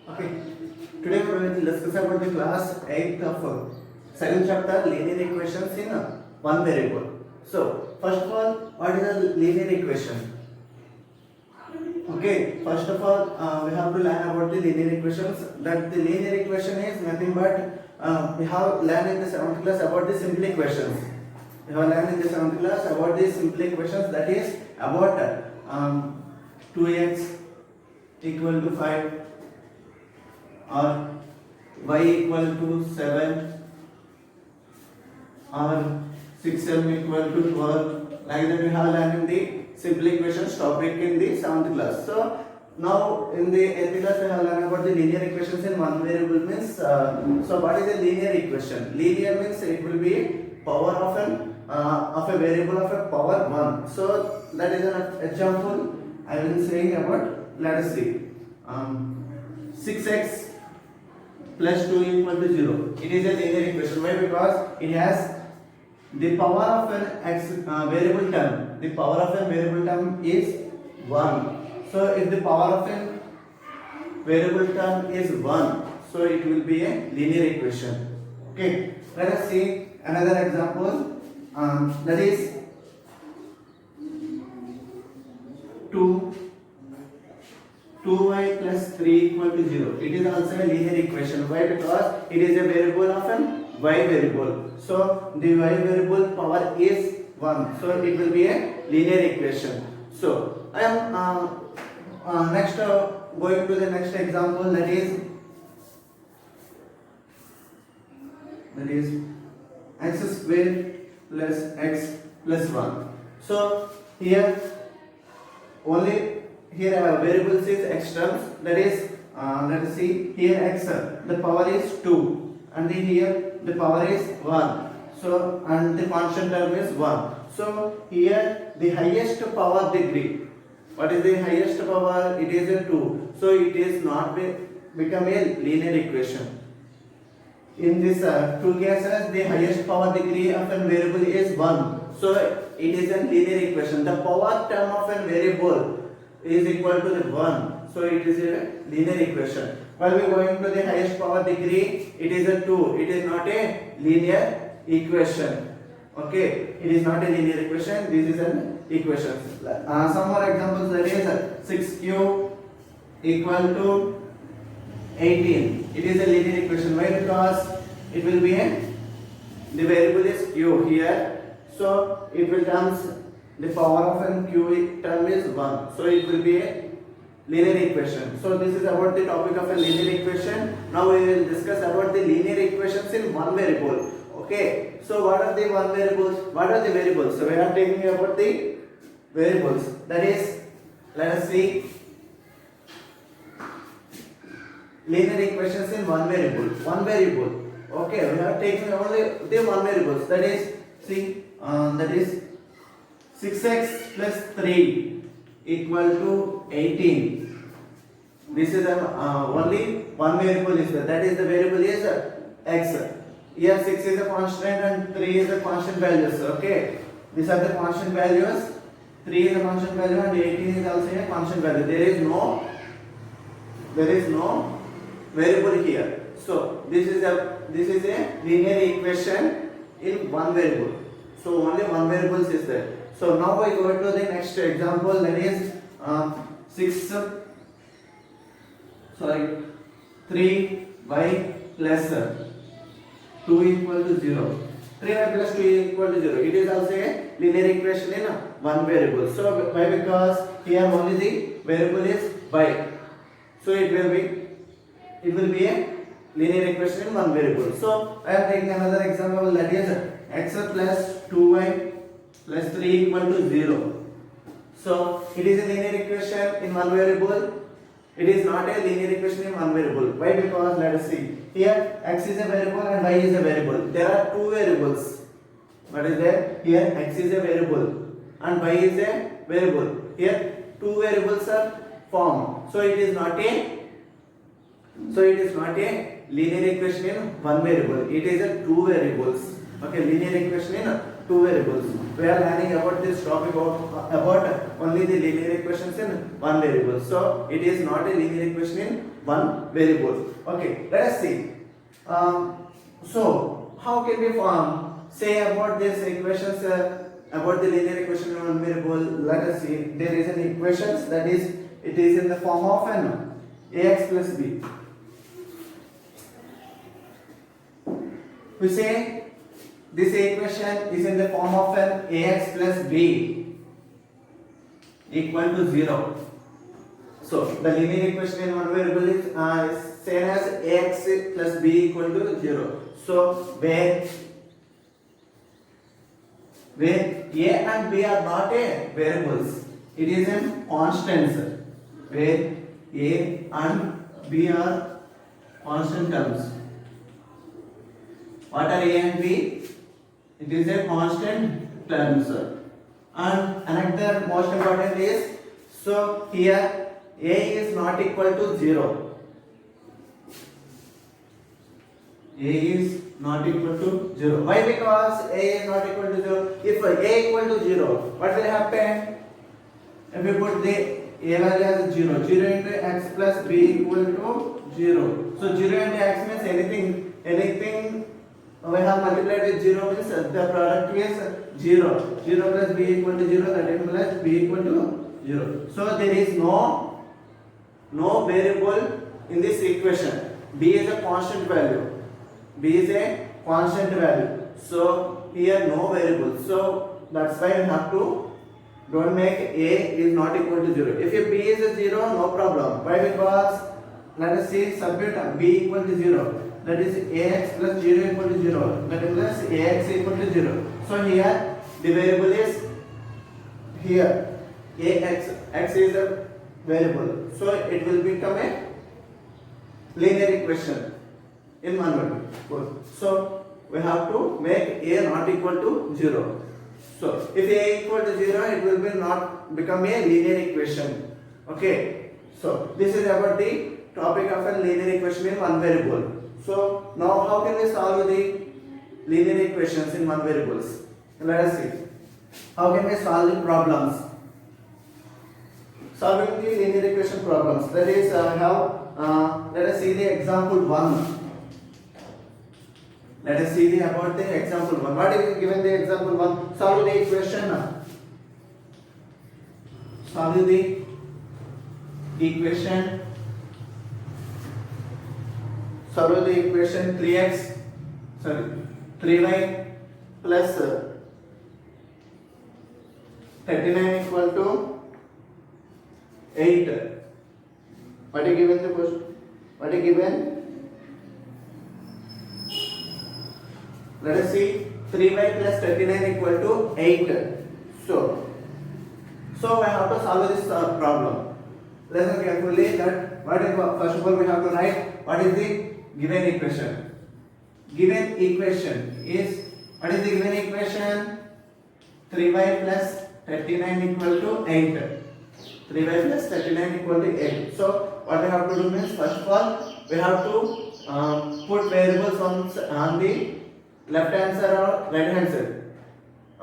Okay. Today we will discuss about the class 8th of second chapter linear equations in one variable. So first of all, what is a linear equation? Okay. First of all, we have to learn about the linear equations. That the linear equation is nothing but we have learned in the 7th class about the simple equations. We have learned in the 7th class about the simple equations. That is about 2x equal to 5 or y equal to 7 or 6m equal to 12. Like that we have learned in the simple equations topic in the 7th class. So now in the 8th class we have learned about the linear equations in one variable means so what is a linear equation? Linear means it will be power of a variable of a power 1. So that is an example I will be saying about. Let us see 6x plus 2 equal to 0. It is a linear equation. Why? Because it has the power of an x variable term. The power of a variable term is 1. So if the power of a variable term is 1, so it will be a linear equation. Okay. Let us see another example. That is 2y plus 3 equal to 0. It is also a linear equation. Why? Because it is a variable of an y variable. So the y variable power is 1. So it will be a linear equation. So I am next going to the next example. That is x square plus x plus 1. So here only here variables is x terms, that is let us see here x the power is 2 and here the power is 1, so and the constant term is 1. So here the highest power degree, what is the highest power? It is a 2, so it is not become a linear equation. In this two cases the highest power degree of a variable is 1, so it is a linear equation. The power term of a variable is equal to the 1, so it is a linear equation. While we going to the highest power degree, it is a 2, it is not a linear equation. Okay, it is not a linear equation, this is an equation. Some more examples, that is 6 cube equal to 18. It is a linear equation. Why? Because it will be the variable is q here, so it will comes the power of an q term is 1, so it will be a linear equation. So this is about the topic of a linear equation. Now we will discuss about the linear equations in one variable. Okay, so what are the one variables? What are the variables? So we are taking about the variables. That is, let us see linear equations in one variable. One variable. Okay, we are taking only the one variables. That is, see, that is 6x plus 3 equal to 18. This is only one variable is there. That is the variable is x. Here 6 is a constant and 3 is a constant values. Okay, these are the constant values. 3 is a constant value and 18 is also a constant value. There is no variable here. So this is a linear equation in one variable. So only one variable is there. So now we go to the next example, that is 3y plus 2 equal to 0. 3y plus 2 equal to 0. It is also a linear equation in one variable. So why? Because here only the variable is y. So it will be a linear equation in one variable. So I am taking another example, that is x plus 2y plus 3 equal to 0. So it is a linear equation in one variable. It is not a linear equation in one variable. Why? Because let us see. Here x is a variable and y is a variable. There are two variables. What is there? Here x is a variable and y is a variable. Here two variables are formed. So it is not a linear equation in one variable. It is a two variables. Okay, linear equation in two variables. We are learning about this topic about only the linear equations in one variable. So it is not a linear equation in one variable. Okay, let us see. So how can we say about these equations about the linear equation in one variable? Let us see. There is an equation that is it is in the form of an ax plus b. We say this equation is in the form of an ax plus b equal to 0. So the linear equation in one variable is same as ax plus b equal to 0. So where a and b are not a variables, it is in constants. Where a and b are constant terms. What are a and b? It is a constant terms. And another most important is, so here a is not equal to 0. A is not equal to 0. Why? Because a is not equal to 0. If a equal to 0, what will happen? If we put the a value as 0, 0 into x plus b equal to 0. So 0 into x means anything we have multiplied with 0 means the product is 0. 0 plus b equal to 0, 13 plus b equal to 0. So there is no variable in this equation. B is a constant value. B is a constant value. So here no variable. So that's why we have to don't make a is not equal to 0. If b is a 0, no problem. Why? Because let us see substitute b equal to 0. That is ax plus 0 equal to 0. That is plus ax equal to 0. So here the variable is here ax. X is a variable. So it will become a linear equation in one variable. So we have to make a not equal to 0. So if a equal to 0, it will be not become a linear equation. Okay. So this is about the topic of a linear equation in one variable. So now how can we solve the linear equations in one variables? Let us see. How can we solve the problems? Solving the linear equation problems. That is let us see the example 1. Let us see about the example 1. What is given the example 1? Solve the equation. Solve the equation. Solve the equation 3y plus 39 equal to 8. What is given the question? What is given? Let us see 3y plus 39 equal to 8. So I have to solve this problem. Listen carefully that what is first of all we have to write what is the given equation. Given equation is, what is the given equation? 3y plus 39 equal to 8. 3y plus 39 equal to 8. So what we have to do means first of all we have to put variables on the left hand side or right hand side.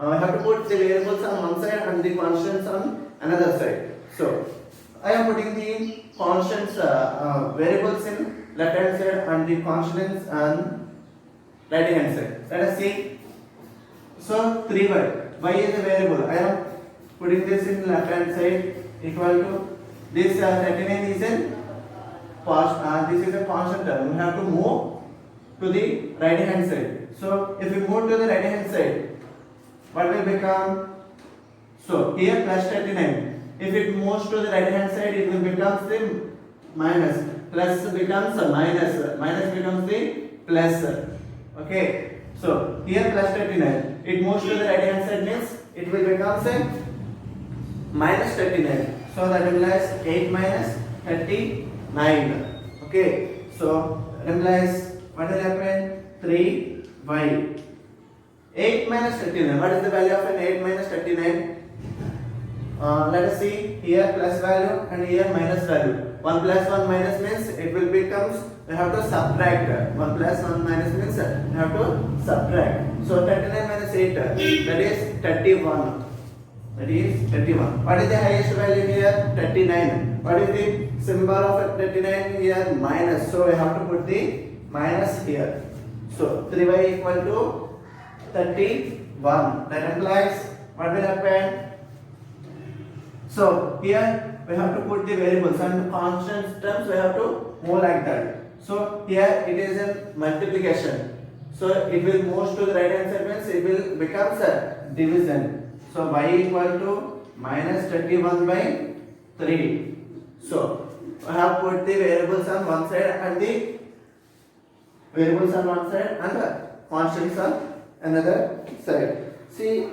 We have to put the variables on one side and the constants on another side. So I am putting the constants variables in left hand side and the constants on right hand side. Let us see. So 3y, y is a variable. I am putting this in left hand side equal to this 39 is a this is a constant term. We have to move to the right hand side. So if we move to the right hand side, what will become? So here plus 39. If it moves to the right hand side, it will become the minus. Plus becomes a minus. Minus becomes the plus. Okay. So here plus 39. It moves to the right hand side means it will become a minus 39. So that implies 8 minus 39. Okay. So implies what will happen? 3y. 8 minus 39. What is the value of an 8 minus 39? Let us see here plus value and here minus value. 1 plus 1 minus means it will become becomes, we have to subtract. 1 plus 1 minus means we have to subtract. So 39 minus 8, that is 31. That is 31. What is the highest value here? 39. What is the symbol of 39 here? Minus. So we have to put the minus here. So 3y equal to 31. That implies what will happen? So here we have to put the variables and constant terms we have to move like that. So here it is a multiplication. So it will move to the right hand side means it will become a division. So y equal to minus 31 by 3. So I have put the variables on one side and the variables on one side and the constants on another side. See,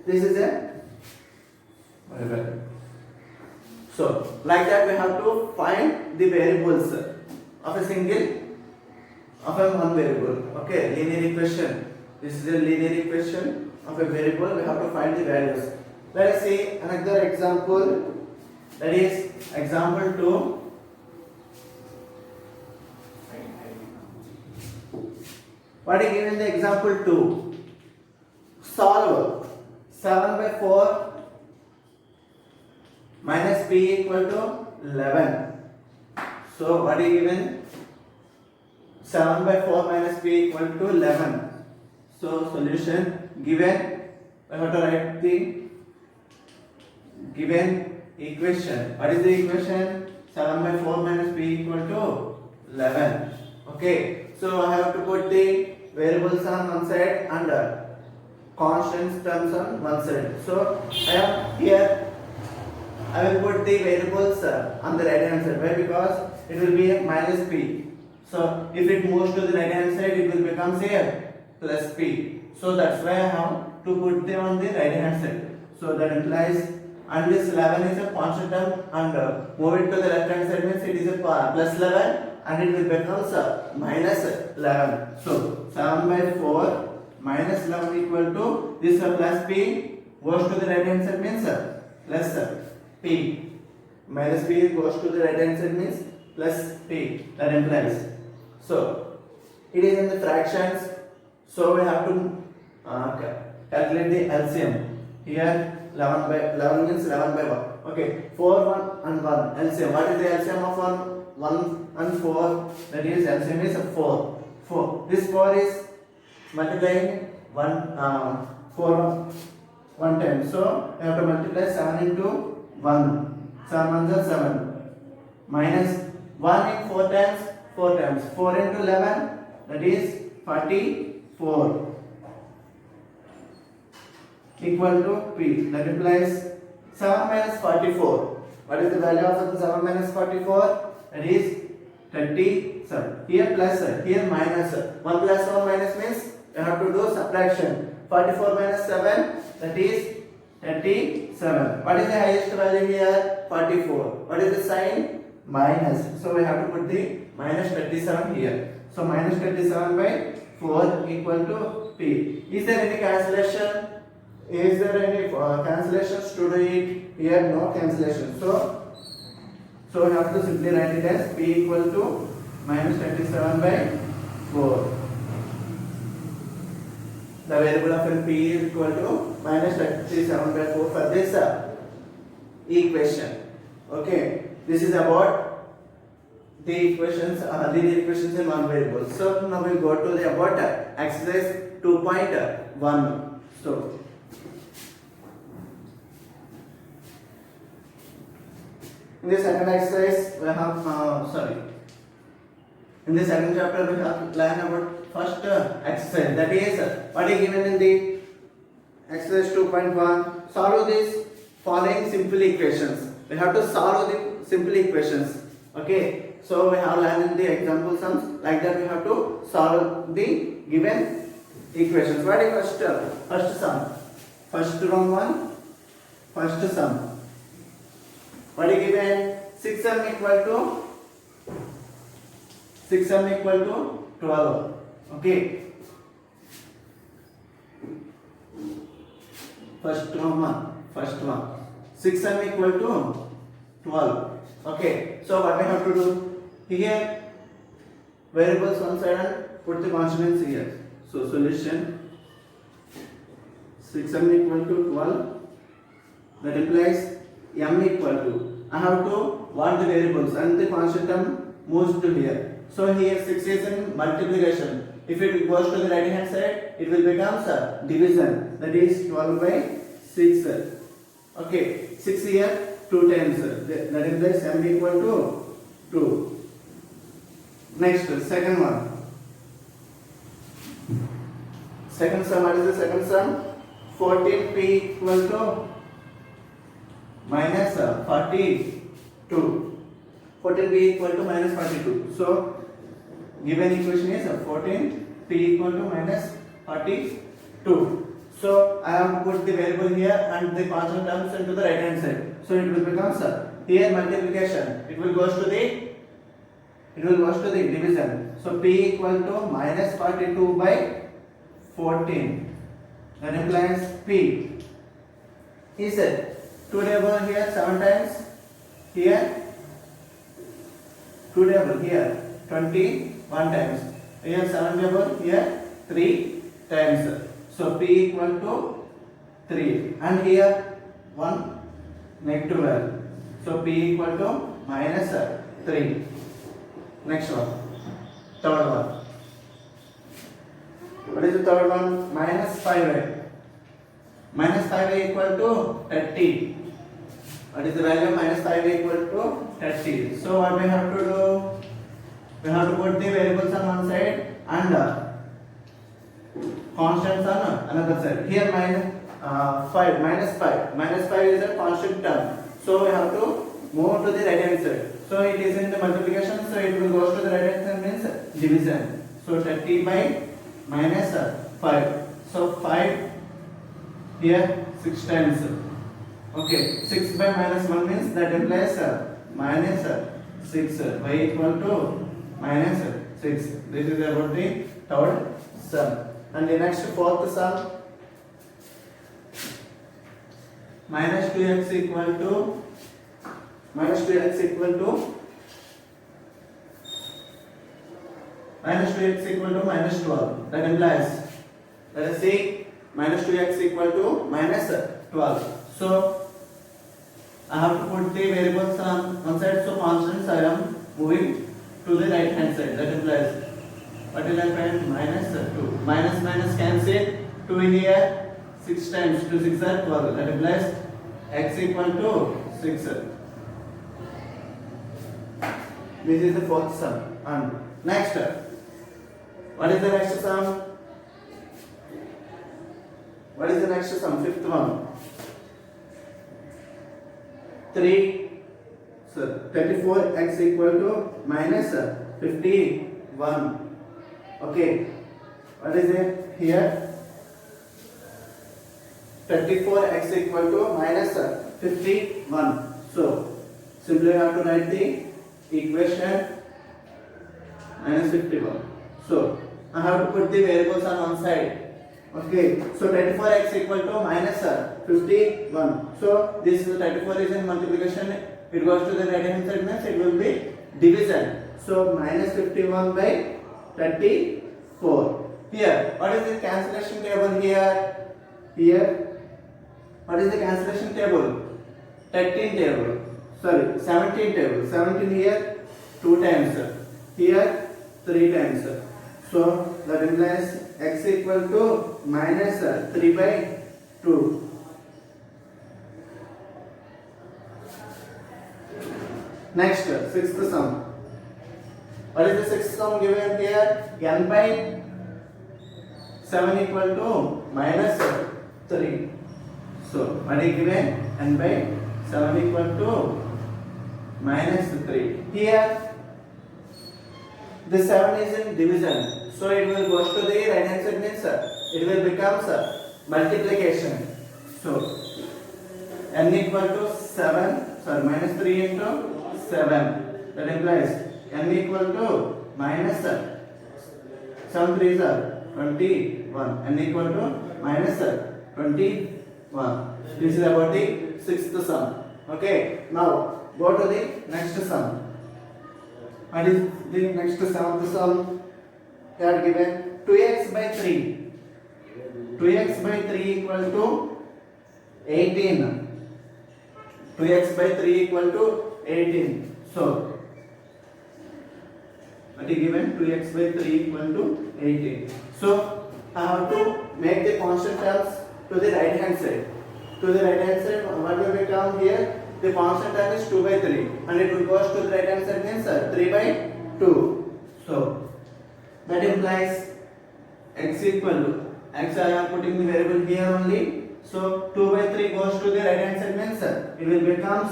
this is a variable. So like that we have to find the variables of a single of a one variable. Okay, linear equation. This is a linear equation of a variable. We have to find the values. Let us see another example. That is example 2. What is given in the example 2? Solve 7 by 4 minus p equal to 11. So what is given? 7 by 4 minus p equal to 11. So solution given, we have to write the given equation. What is the equation? 7 by 4 minus p equal to 11. Okay, so I have to put the variables on one side and constant terms on one side. So I have here, I will put the variables on the right hand side. Why? Because it will be a minus p. So if it moves to the right hand side, it will become say plus p. So that's why I have to put them on the right hand side. So that implies, and this 11 is a constant term, and move it to the left hand side means it is a plus 11 and it will become minus 11. So 7 by 4 minus 11 equal to this plus p goes to the right hand side means plus p. Minus p goes to the right hand side means plus p. That implies. So it is in the fractions. So we have to calculate the LCM. Here 11 by 11 means 11 by 1. Okay, 4, 1 and 1. LCM. What is the LCM of 1 and 4? That is LCM is 4. 4. This 4 is multiplying 4 one time. So we have to multiply 7 into 1. 7 ones are 7. Minus 1 in 4 times. 4 times. 4 into 11. That is 44. Equal to p. That implies 7 minus 44. What is the value of 7 minus 44? That is 37. Here plus, here minus. 1 plus 1 minus means you have to do subtraction. 44 minus 7, that is 37. What is the highest value here? 44. What is the sign? Minus. So we have to put the minus 37 here. So minus 37 by 4 equal to p. Is there any cancellation? Is there any cancellations to do it? Here no cancellation. So we have to simply write it as p equal to minus 27 by 4. The variable of p is equal to minus 27 by 4 for this equation. Okay, this is about the equations, linear equations in one variable. So now we go to the about exercise 2.1. So in the second exercise, we have, in the second chapter, we have learned about first exercise. That is, what is given in the exercise 2.1. Solve these following simple equations. We have to solve the simple equations. Okay. So we have learned in the example sums. Like that, we have to solve the given equations. What is first sum? First round one. First sum. What is given? 6m equal to 12. Okay. First one. 6m equal to 12. Okay. So what we have to do? here variables one side and put the constants here. So solution 6m equal to 12, that implies m equal to, I have to want the variables and the constant term moves to here. So here 6 is in multiplication. If it goes to the right hand side, it will become division, that is 12 by 6. Okay, 6 here 2 times, that implies m equal to 2. Next, second one. Second sum, what is the second sum? 14p equal to minus 42. 14p equal to minus 42. So, given equation is 14p equal to minus 42. So, I have to put the variable here and the constant terms into the right hand side. So, it will become here multiplication. It will goes to the division. So, p equal to minus 42 by 14. That implies p is 2 table here 7 times, here 2 table here 21 times, here 7 table here 3 times. So p equal to 3 and here 1 negative value. So p equal to minus 3. Next one, third one. What is the third one? Minus 5a. Minus 5a equal to 30. What is the value of minus 5a equal to 30? So what we have to do? We have to put the variables on one side and constants on another side. Here minus 5. Minus 5 is a constant term. So we have to move to the right hand side. So it is in the multiplication. So it will go to the right hand side means division. So 30 by minus 5. So 5 here 6 times. Okay, 6 by minus 1 means that implies minus 6. Y equal to minus 6. This is about the third sum. And the next fourth sum, minus 2x equal to minus 2x equal to minus 12. That implies, let us see, minus 2x equal to minus 12. So I have to put the variables on one side. So constants I am moving to the right hand side. That implies, what will I find? Minus 2. Minus minus cancel. 2 in here 6 times 2 6 are 12. That implies x equal to 6. This is the fourth sum. And next, what is the next sum? What is the next sum? Fifth one. 34x equal to minus 51. Okay. What is it here? 34x equal to minus 51. So, simply I have to write the equation minus 51. So, I have to put the variables on one side. Okay, so 24x equal to minus 51. So, this 34 is in multiplication. It goes to the right hand side means it will be division. So, minus 51 by 34. Here, what is the cancellation table here? Here, what is the cancellation table? 13 table. Sorry, 17 table. 17 here 2 times. Here 3 times. So that implies x equal to minus 3 by 2. Next, sixth sum. What is the sixth sum given here? N by 7 equal to minus 3. So what is given? N by 7 equal to minus 3. Here the 7 is in division. So it will go to the right hand side means it will become multiplication. So n equal to 7, sorry, minus 3 into 7. That implies n equal to minus 7 3s are 21. N equal to minus 21. This is about the sixth sum. Okay, now go to the next sum. What is the next seventh sum? They are given 2x by 3. 2x by 3 equal to 18. 2x by 3 equal to 18. So, what is given? 2x by 3 equal to 18. So, I have to make the constant terms to the right hand side. To the right hand side, what will become here? The constant term is 2 by 3 and it will go to the right hand side means 3 by 2. So, that implies x equal to x. I am putting the variable here only. So 2 by 3 goes to the right hand side means it will become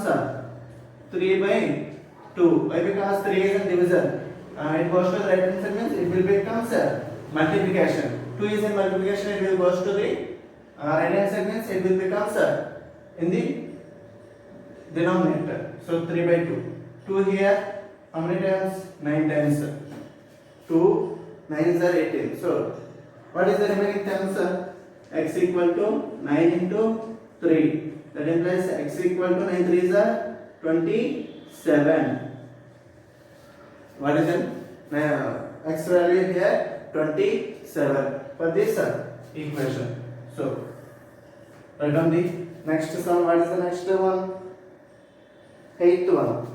3 by 2. Why? Because 3 is a divisor. It goes to the right hand side means it will become multiplication. 2 is a multiplication. It will goes to the right hand side means it will become in the denominator. So 3 by 2. 2 here. How many times? 9 times. 2 9s are 18. So what is the remaining terms? X equal to 9 into 3. That implies x equal to 9 3s are 27. What is it? X value here 27 for this equation. So write down the next sum. What is the next one? Eighth one.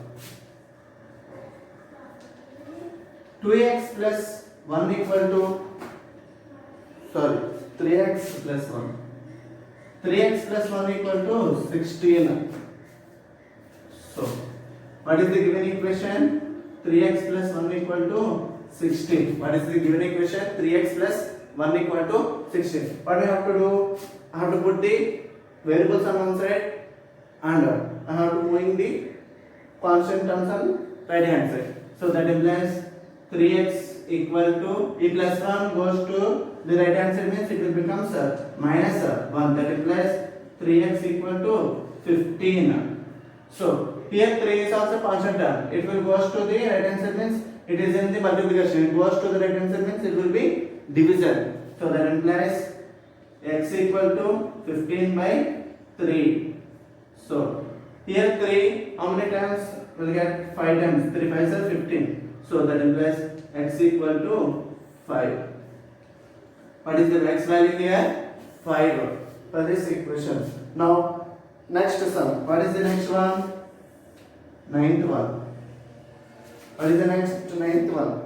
2x plus 1 equal to 3x plus 1. 3x plus 1 equal to 16. So, what is the given equation? 3x plus 1 equal to 16. What is the given equation? 3x plus 1 equal to 16. What we have to do? I have to put the variables on one side and I have to moving the constant terms on right hand side. So that implies 3x equal to e plus 1 goes to the right hand side means it will become minus 1. That implies 3x equal to 15. So here 3 is also constant term. It will goes to the right hand side means it is in the multiplication. It goes to the right hand side means it will be division. So that implies x equal to 15 by 3. So here 3 how many times? We'll get 5 times. 3 5s are 15. So that implies x equal to 5. What is the x value here? 5 for this equation. Now next sum. What is the next one? Ninth one. What is the next ninth one?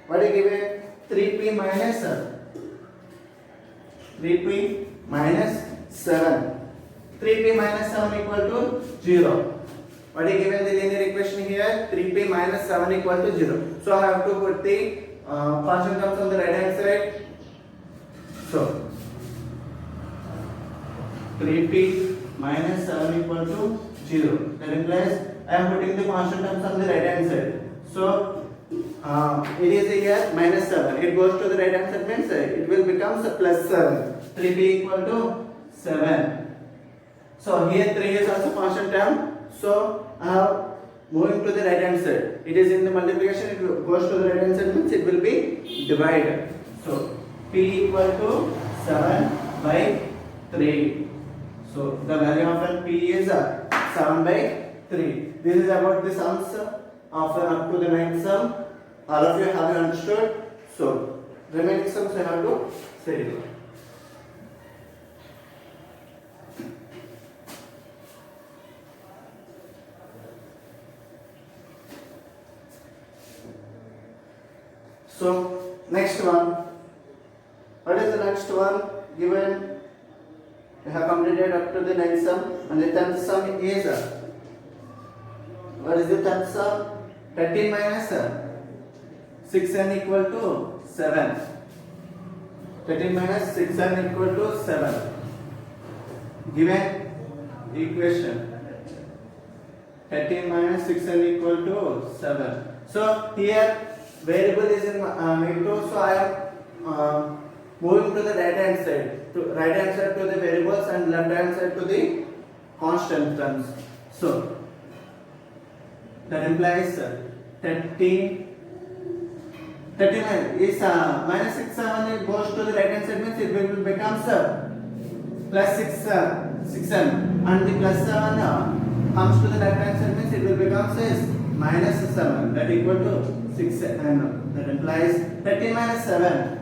What is given? 3p minus 3p minus 7. 3p minus 7 equal to 0. What is given the linear equation here? 3p minus 7 equal to 0. So I have to put the constant terms on the right hand side. So 3p minus 7 equal to 0. That implies I am putting the constant terms on the right hand side. So it is here minus 7. It goes to the right hand side means it will become plus 7. 3p equal to 7. So here 3 is also constant term. So I have moving to the right hand side. It is in the multiplication. It goes to the right hand side means it will be divided. So p equal to 7 by 3. So the value of p is 7 by 3. This is about the sums of up to the ninth sum. All of you have understood. So remaining sums I have to say it. So next one. What is the next one? Given we have completed up to the ninth sum and the tenth sum is what is the tenth sum? 13 minus 6n equal to 7. 13 minus 6n equal to 7. Given equation 13 minus 6n equal to 7. So here variable is in negative, so I am moving to the right hand side. To right hand side to the variables and left hand side to the constant terms. So that implies 39 is minus 6 7 it goes to the right hand side means it will become plus 6 6n and the plus 7 comes to the left hand side means it will become minus 7, that equal to 6n. That implies 13 minus 7.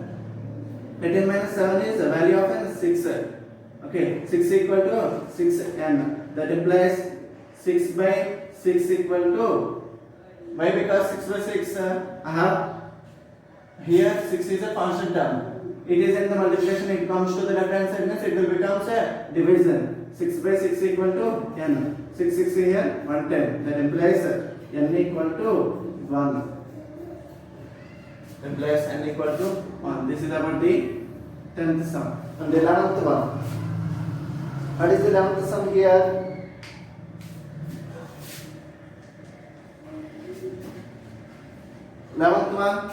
13 minus 7 is the value of n 6. Okay, 6 equal to 6n. That implies 6 by 6 equal to, why? Because 6 by 6 I have here 6 is a constant term. It is in the multiplication, it comes to the left hand side, means it will become a division. 6 by 6 equal to n. 6 6 here 110. That implies n equal to 1. Implies n equal to 1. This is about the 10th sum. And the 11th one. What is the 11th sum here? 11th one,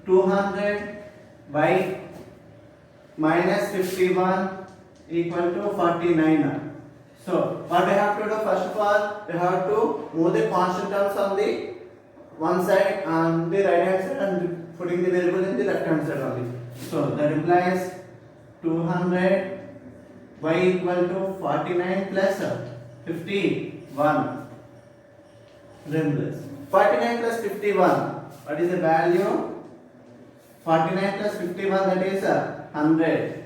200 by minus 51 equal to 49. So what we have to do, first of all, we have to move the constant terms on the one side and the right hand side and putting the variable in the left hand side only. So that implies 200 y equal to 49 plus 51. Then plus 49 plus 51. What is the value? 49 plus 51, that is 100.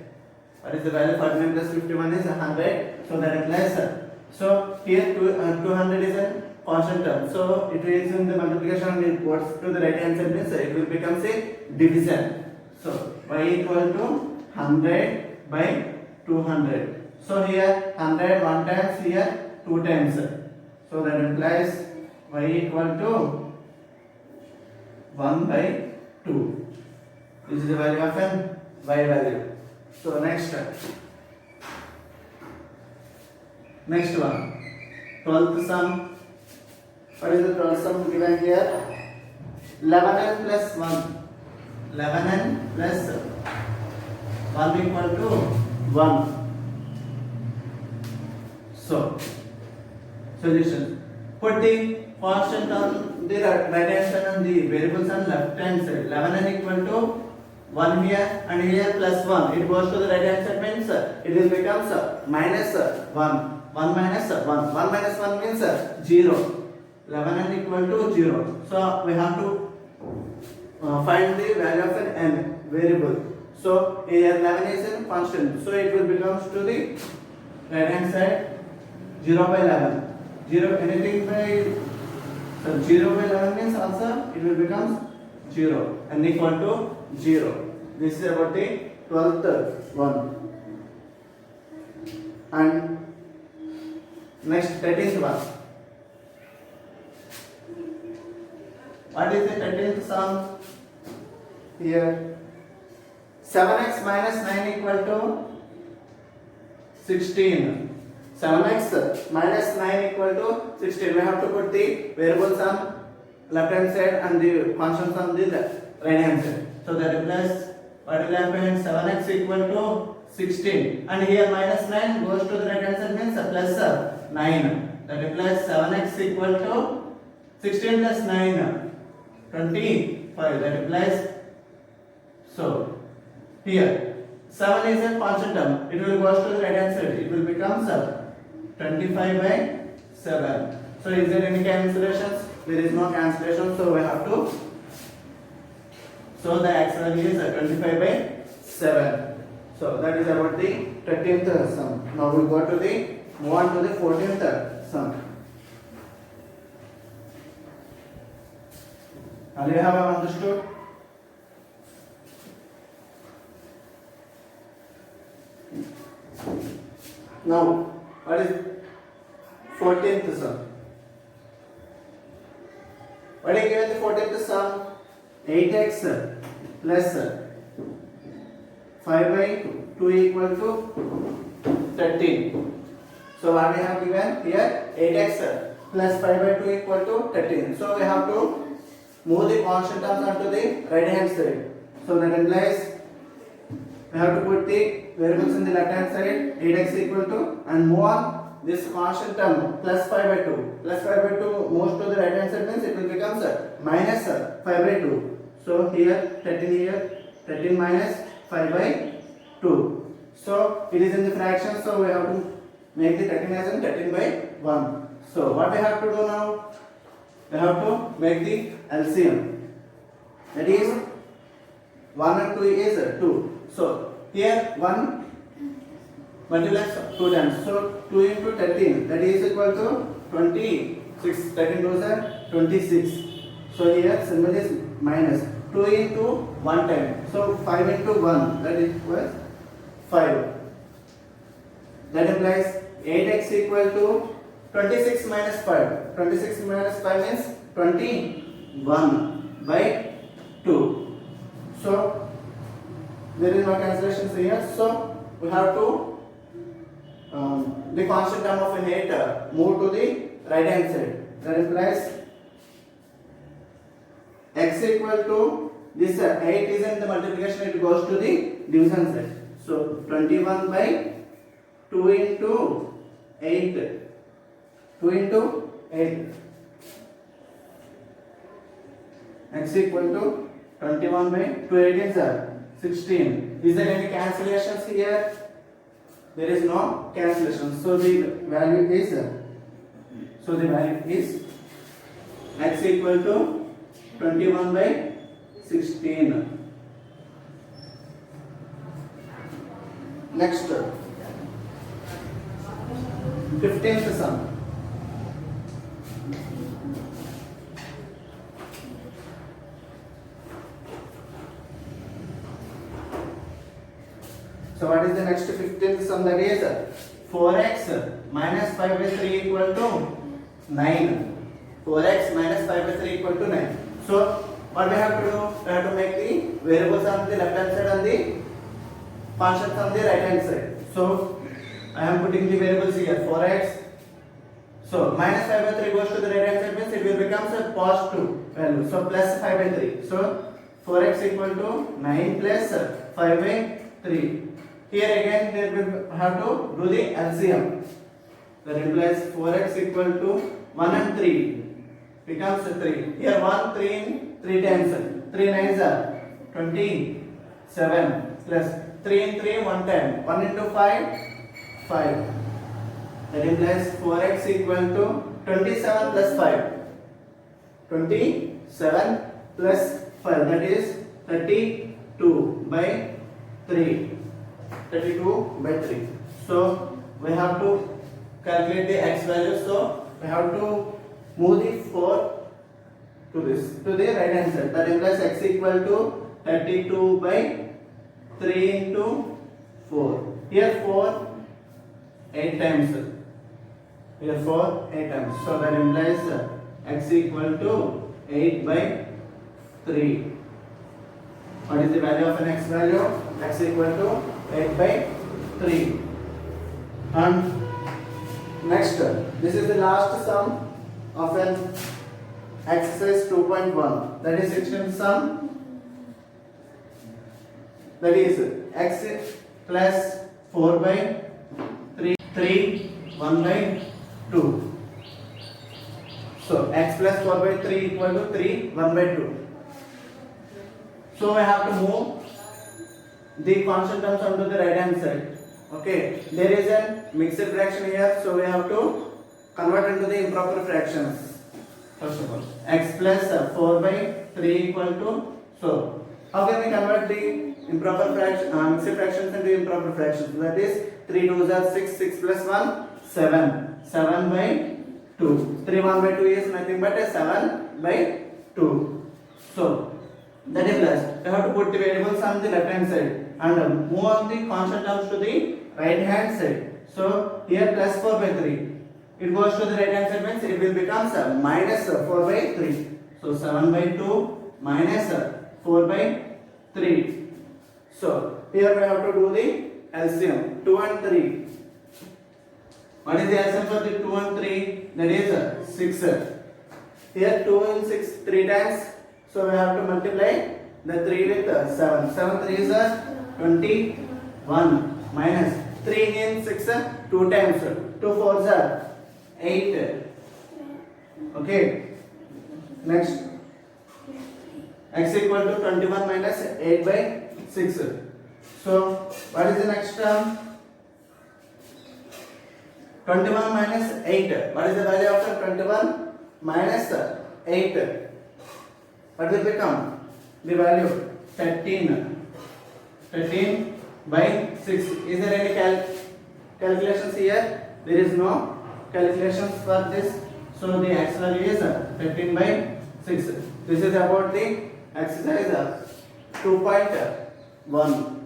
What is the value? 49 plus 51 is 100. So that implies so here 200 is a constant term. So it is in the multiplication and it goes to the right hand side, means it will become a division. So y equal to 100 by 200. So here 100 one times, here 2 times. So that implies y equal to 1 by 2. This is the value of n, y value. So next one, 12th sum. What is the 12th sum given here? 11n plus 1. 11n plus 1 equal to 1. So solution. Put the constant on the right hand side and the variables on left hand side. 11n equal to 1 here and here plus 1. It goes to the right hand side, means it will become minus 1. 1 minus 1. 1 minus 1 means 0. 11n equal to 0. So we have to find the value of an n variable. So here 11 is a constant. So it will become to the right hand side 0 by 11. 0 anything by 0 by 11 means also it will become 0. N equal to 0. This is about the 12th one. And next 13th one. What is the 13th sum? Here 7x minus 9 equal to 16. 7x minus 9 equal to 16. We have to put the variables on left hand side and the constants on the right hand side. So that implies what will happen? 7x equal to 16. And here minus 9 goes to the right hand side, means plus 9. That implies 7x equal to 16 plus 9. 25. That implies, so here 7 is a constant term. It will go to the right hand side. It will become 25 by 7. So is there any cancellations? There is no cancellation. So we have to. So the answer is 25 by 7. So that is about the 13th sum. Now we go to the move on to the 14th sum. Now you have understood. Now what is 14th sum? What is given the 14th sum? 8x plus 5 by 2 equal to 13. So what we have given here, 8x plus 5 by 2 equal to 13. So we have to move the constant terms onto the right hand side. So that implies we have to put the variables in the left hand side, 8x equal to, and move on this constant term plus 5 by 2. Plus 5 by 2 moves to the right hand side, means it will become minus 5 by 2. So here 13 here, 13 minus 5 by 2. So it is in the fraction, so we have to make the 13 as in 13 by 1. So what we have to do now? we have to make the LCM. That is 1 and 2 is 2. So here 1 multiplies 2 times. So 2 into 13, that is equal to 26. 13 goes at 26. So here symbol is minus. 2 into 1 time. So 5 into 1, that equals 5. That implies 8x equal to 26 minus 5. 26 minus 5 means 21 by 2. So there is no cancellations here. So we have to the constant term of an 8 move to the right hand side. That implies x equal to this 8 is in the multiplication, it goes to the division side. So 21 by 2 into 8. 2 into 8. X equal to 21 by 2 8 is 16. Is there any cancellations here? There is no cancellation. So the value is x equal to 21 by 16. Next, 15th sum. So what is the next 15th sum? That is 4x minus 5 by 3 equal to 9. 4x minus 5 by 3 equal to 9. So what we have to do? We have to make the variables on the left hand side and the constants on the right hand side. So I am putting the variables here. 4x. So minus 5 by 3 goes to the right hand side means it will become a positive value. So plus 5 by 3. So 4x equal to 9 plus 5 by 3. Here again here we have to do the LCM. That implies 4x equal to 1 and 3 becomes 3. Here 1 3 in 3 times. 3 9s are 27 plus 3 in 3 1 time. 1 into 5 5. That implies 4x equal to 27 plus 5. 27 plus 5, that is 32 by 3. 32 by 3. So we have to calculate the x value. So we have to move the 4 to the right hand side. That implies x equal to 32 by 3 into 4. Here 4 8 times. Here 4 8 times. So that implies x equal to 8 by 3. What is the value of an x value? X equal to 8 by 3. And next, this is the last sum of an exercise 2.1. That is 16th sum. That is x plus 4 by 3 1 by 2. So x plus 4 by 3 equal to 3 1 by 2. So we have to move the constant terms onto the right hand side. Okay, there is a mixed fraction here, so we have to convert into the improper fractions. First of all, x plus 4 by 3 equal to, so how can we convert the improper fraction, mixed fractions into improper fractions? That is 3 2s are 6, 6 plus 1 7, 7 by 2. 3 1 by 2 is nothing but a 7 by 2. So that is plus. We have to put the variables on the left hand side and move on the constant terms to the right hand side. So here plus 4 by 3. It goes to the right hand side means it will become minus 4 by 3. So 7 by 2 minus 4 by 3. So here we have to do the LCM. 2 and 3. What is the LCM for the 2 and 3? That is 6. Here 2 and 6 3 times. So we have to multiply the 3 with 7. 7 3 is 21 minus 3 in 6 2 times. 2 4s are 8. Okay. Next, x equal to 21 minus 8 by 6. So what is the next term? 21 minus 8. What is the value of 21? Minus 8. What will become the value? 13. 13 by 6. Is there any calculations here? There is no calculations for this. So the x value is 13 by 6. This is about the exercise 2.1.